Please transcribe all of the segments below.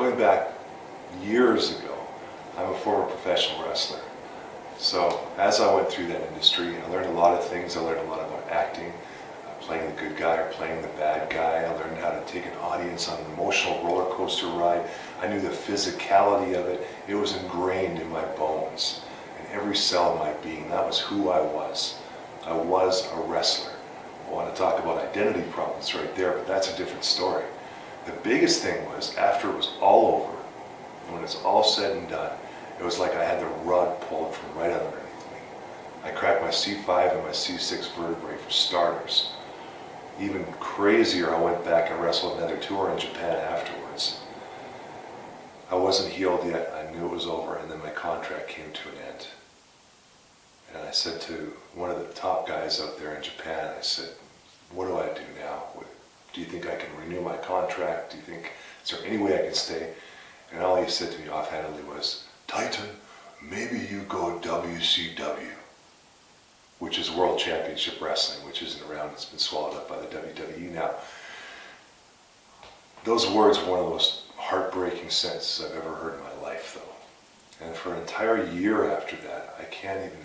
going back years ago, I'm a former professional wrestler. So as I went through that industry, I learned a lot of things. I learned a lot about acting, playing the good guy or playing the bad guy. I learned how to take an audience on an emotional roller coaster ride. I knew the physicality of it. It was ingrained in my bones, in every cell of my being. That was who I was. I was a wrestler. I want to talk about identity problems right there, but that's a different story. The biggest thing was, after it was all over, when it's all said and done, it was like I had the rug pulled from right underneath me. I cracked my C5 and my C6 vertebrae for starters. Even crazier, I went back and wrestled another tour in Japan afterwards. I wasn't healed yet. I knew it was over, and then my contract came to an end. And I said to one of the top guys out there in Japan, I said, what do I do now? Do you think I can renew my contract? Do you think, is there any way I can stay? And all he said to me offhandedly was, Titan, maybe you go WCW, which is World Championship Wrestling, which isn't around. It's been swallowed up by the WWE now. Those words were one of the most heartbreaking sentences I've ever heard in my life, though. And for an entire year after that, I can't even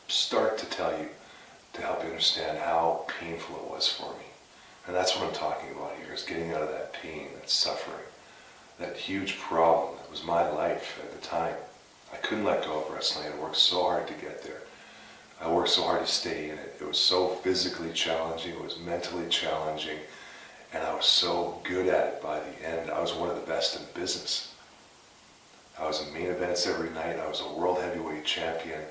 start to tell you, to help you understand how painful it was for me. And that's what I'm talking about here, is getting out of that pain, that suffering, that huge problem that was my life at the time. I couldn't let go of wrestling. I worked so hard to get there. I worked so hard to stay in it. It was so physically challenging, it was mentally challenging, and I was so good at it by the end. I was one of the best in business. I was in main events every night. I was a world heavyweight champion.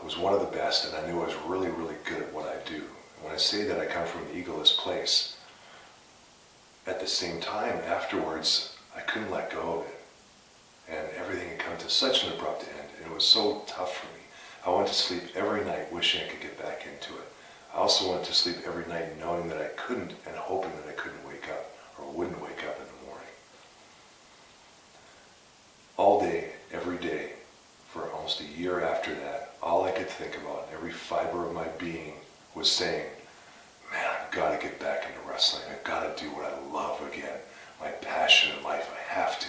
I was one of the best, and I knew I was really, really good at what I do. And when I say that, I come from an egoless place. At the same time, afterwards, I couldn't let go of it. And everything had come to such an abrupt end, and it was so tough for me. I went to sleep every night wishing I could get back into it. I also went to sleep every night knowing that I couldn't, and hoping that I couldn't wake up, or wouldn't wake up in the morning. All day, every day, for almost a year after that, all I could think about, every fiber of my being, was saying, man, I've got to get back into wrestling. I've got to do what I love again. My passion in life, I have to.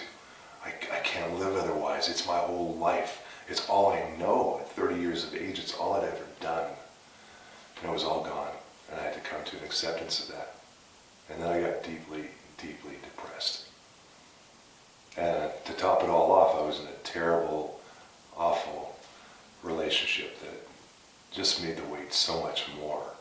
I can't live otherwise. It's my whole life. It's all I know. At 30 years of age, it's all I'd ever done. And it was all gone. And I had to come to an acceptance of that. And then I got deeply, deeply depressed. And to top it all off, I was in a terrible, awful relationship that just made the weight so much more.